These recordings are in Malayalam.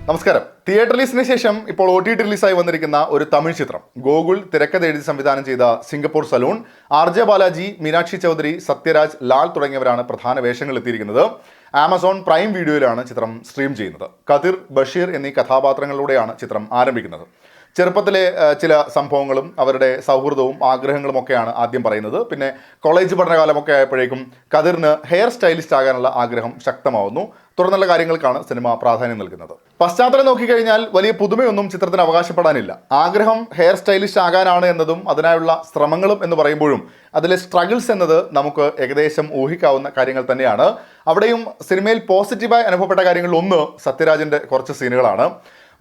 നമസ്കാരം. തിയേറ്റർ റിലീസിന് ശേഷം ഇപ്പോൾ OTT റിലീസായി വന്നിരിക്കുന്ന ഒരു തമിഴ് ചിത്രം ഗോകുൽ തിരക്കഥ എഴുതി സംവിധാനം ചെയ്ത Singapore saloon. RJ Balaji, Meenakshi Chaudhary, Sathyaraj, Lal തുടങ്ങിയവരാണ് പ്രധാന വേഷങ്ങൾ എത്തിയിരിക്കുന്നത്. ആമസോൺ പ്രൈം വീഡിയോയിലാണ് ചിത്രം സ്ട്രീം ചെയ്യുന്നത്. കതിർ, ബഷീർ എന്നീ കഥാപാത്രങ്ങളിലൂടെയാണ് ചിത്രം ആരംഭിക്കുന്നത്. ചെറുപ്പത്തിലെ ചില സംഭവങ്ങളും അവരുടെ സൗഹൃദവും ആഗ്രഹങ്ങളും ഒക്കെയാണ് ആദ്യം പറയുന്നത്. പിന്നെ കോളേജ് പഠനകാലമൊക്കെ ആയപ്പോഴേക്കും കതിറിന് ഹെയർ സ്റ്റൈലിസ്റ്റ് ആകാനുള്ള ആഗ്രഹം ശക്തമാവുന്നു. തുടർന്നുള്ള കാര്യങ്ങൾക്കാണ് സിനിമ പ്രാധാന്യം നൽകുന്നത്. പശ്ചാത്തലം നോക്കിക്കഴിഞ്ഞാൽ വലിയ പുതുമയൊന്നും ചിത്രത്തിന് അവകാശപ്പെടാനില്ല. ആഗ്രഹം ഹെയർ സ്റ്റൈലിസ്റ്റ് ആകാനാണ് എന്നതും അതിനായുള്ള ശ്രമങ്ങളും എന്ന് പറയുമ്പോഴും അതിലെ സ്ട്രഗിൾസ് എന്നത് നമുക്ക് ഏകദേശം ഊഹിക്കാവുന്ന കാര്യങ്ങൾ തന്നെയാണ്. അവിടെയും സിനിമയിൽ പോസിറ്റീവായി അനുഭവപ്പെട്ട കാര്യങ്ങളിൽ ഒന്ന് സത്യരാജിൻ്റെ കുറച്ച് സീനുകളാണ്.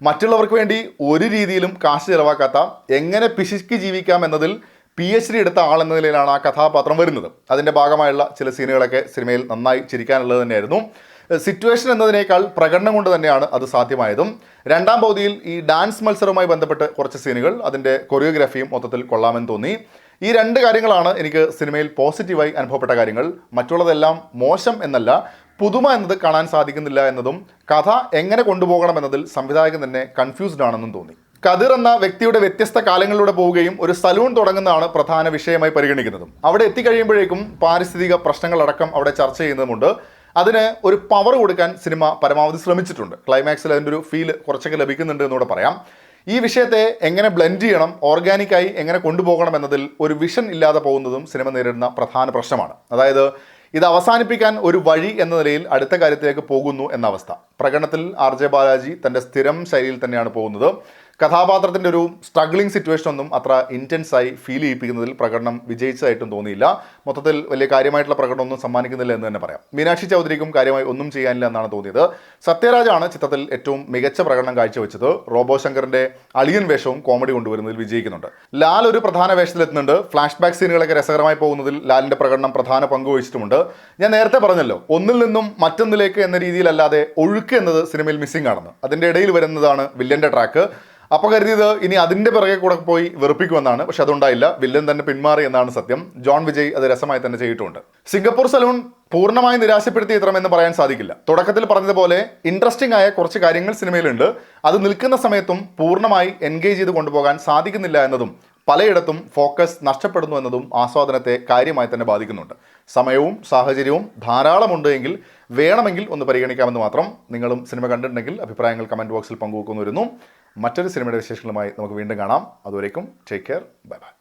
മറ്റുള്ളവർക്ക് വേണ്ടി ഒരു രീതിയിലും കാശ് ചിലവാക്കാത്ത, എങ്ങനെ പിശുക്കി ജീവിക്കാം എന്നതിൽ PhD എടുത്ത ആളെന്ന നിലയിലാണ് ആ കഥാപാത്രം വരുന്നത്. അതിൻ്റെ ഭാഗമായുള്ള ചില സീനുകളൊക്കെ സിനിമയിൽ നന്നായി ചിരിക്കാനുള്ളത് തന്നെയായിരുന്നു. സിറ്റുവേഷൻ എന്നതിനേക്കാൾ പ്രകടനം കൊണ്ട് തന്നെയാണ് അത് സാധ്യമായതും. രണ്ടാം പകുതിയിൽ ഈ ഡാൻസ് മത്സരവുമായി ബന്ധപ്പെട്ട് കുറച്ച് സീനുകൾ, അതിൻ്റെ കൊറിയോഗ്രാഫിയും മൊത്തത്തിൽ കൊള്ളാമെന്ന് തോന്നി. ഈ രണ്ട് കാര്യങ്ങളാണ് എനിക്ക് സിനിമയിൽ പോസിറ്റീവായി അനുഭവപ്പെട്ട കാര്യങ്ങൾ. മറ്റുള്ളതെല്ലാം മോശം എന്നല്ല, പുതുമ എന്നത് കാണാൻ സാധിക്കുന്നില്ല എന്നതും കഥ എങ്ങനെ കൊണ്ടുപോകണം എന്നതിൽ സംവിധായകൻ തന്നെ കൺഫ്യൂസ്ഡ് ആണെന്നും തോന്നി. കതിർ എന്ന വ്യക്തിയുടെ വ്യത്യസ്ത കാലങ്ങളിലൂടെ പോവുകയും ഒരു സലൂൺ തുടങ്ങുന്നതാണ് പ്രധാന വിഷയമായി പരിഗണിക്കുന്നതും. അവിടെ എത്തിക്കഴിയുമ്പോഴേക്കും പാരിസ്ഥിതിക പ്രശ്നങ്ങളടക്കം അവിടെ ചർച്ച ചെയ്യുന്നതുമുണ്ട്. അതിന് ഒരു പവർ കൊടുക്കാൻ സിനിമ പരമാവധി ശ്രമിച്ചിട്ടുണ്ട്. ക്ലൈമാക്സിൽ അതിൻ്റെ ഒരു ഫീല് കുറച്ചൊക്കെ ലഭിക്കുന്നുണ്ട് എന്നൂടെ പറയാം. ഈ വിഷയത്തെ എങ്ങനെ ബ്ലെൻഡ് ചെയ്യണം, ഓർഗാനിക്കായി എങ്ങനെ കൊണ്ടുപോകണം എന്നതിൽ ഒരു വിഷൻ ഇല്ലാതെ പോകുന്നതും സിനിമ നേരിടുന്ന പ്രധാന പ്രശ്നമാണ്. അതായത് ഇത് അവസാനിപ്പിക്കാൻ ഒരു വഴി എന്ന നിലയിൽ അടുത്ത കാര്യത്തിലേക്ക് പോകുന്നു എന്ന അവസ്ഥ. പ്രകടനത്തിൽ RJ ബാലാജി തൻ്റെ സ്ഥിരം ശൈലിയിൽ തന്നെയാണ് പോകുന്നത്. കഥാപാത്രത്തിൻ്റെ ഒരു സ്ട്രഗ്ലിംഗ് സിറ്റുവേഷൻ ഒന്നും അത്ര ഇൻറ്റൻസായി ഫീൽ ചെയ്യിപ്പിക്കുന്നതിൽ പ്രകടനം വിജയിച്ചതായിട്ടും തോന്നിയില്ല. മൊത്തത്തിൽ വലിയ കാര്യമായിട്ടുള്ള പ്രകടനം ഒന്നും സമ്മാനിക്കുന്നില്ല എന്ന് തന്നെ പറയാം. മീനാക്ഷി ചൗധരിക്കും കാര്യമായി ഒന്നും ചെയ്യാനില്ല എന്നാണ് തോന്നിയത്. സത്യരാജാണ് ചിത്രത്തിൽ ഏറ്റവും മികച്ച പ്രകടനം കാഴ്ചവെച്ചത്. റോബോ ശങ്കറിൻ്റെ അളിയൻ വേഷവും കോമഡി കൊണ്ടുവരുന്നതിൽ വിജയിക്കുന്നുണ്ട്. ലാൽ ഒരു പ്രധാന വേഷത്തിലെത്തുന്നുണ്ട്. ഫ്ലാഷ് ബാക്ക് സീനുകളൊക്കെ രസകരമായി പോകുന്നതിൽ ലാലിൻ്റെ പ്രകടനം പ്രധാന പങ്ക് വഹിച്ചിട്ടുമുണ്ട്. ഞാൻ നേരത്തെ പറഞ്ഞല്ലോ, ഒന്നിൽ നിന്നും മറ്റൊന്നിലേക്ക് എന്ന രീതിയിലല്ലാതെ ഒഴുക്ക് എന്നത് സിനിമയിൽ മിസ്സിംഗ് ആണെന്ന്. അതിൻ്റെ ഇടയിൽ വരുന്നതാണ് വില്ലൻ്റെ ട്രാക്ക്. അപ്പോൾ കരുതിയത് ഇനി അതിൻ്റെ പിറകെ കൂടെ പോയി വെറുപ്പിക്കുമെന്നാണ്. പക്ഷെ അതുണ്ടായില്ല. വില്ലൻ തന്നെ പിന്മാറി എന്നാണ് സത്യം. ജോൺ വിജയ് അത് രസമായി തന്നെ ചെയ്തിട്ടുണ്ട്. സിംഗപ്പൂർ സലൂൺ പൂർണ്ണമായി നിരാശപ്പെടുത്തിയ ചിത്രം എന്ന് പറയാൻ സാധിക്കില്ല. തുടക്കത്തിൽ പറഞ്ഞതുപോലെ ഇൻട്രസ്റ്റിംഗ് ആയ കുറച്ച് കാര്യങ്ങൾ സിനിമയിലുണ്ട്. അത് നിൽക്കുന്ന സമയത്തും പൂർണ്ണമായി എൻഗേജ് ചെയ്ത് കൊണ്ടുപോകാൻ സാധിക്കുന്നില്ല എന്നതും പലയിടത്തും ഫോക്കസ് നഷ്ടപ്പെടുന്നു എന്നതും ആസ്വാദനത്തെ കാര്യമായി തന്നെ ബാധിക്കുന്നുണ്ട്. സമയവും സാഹചര്യവും ധാരാളമുണ്ട് എങ്കിൽ വേണമെങ്കിൽ ഒന്ന് പരിഗണിക്കാമെന്ന് മാത്രം. നിങ്ങളും സിനിമ കണ്ടിട്ടുണ്ടെങ്കിൽ അഭിപ്രായങ്ങൾ കമൻറ്റ് ബോക്സിൽ പങ്കുവെക്കുന്നു വരുന്നു. മറ്റൊരു സിനിമയുടെ വിശേഷങ്ങളുമായി നമുക്ക് വീണ്ടും കാണാം. അതുവരേക്കും ടേക്ക് കെയർ, ബൈ ബൈ.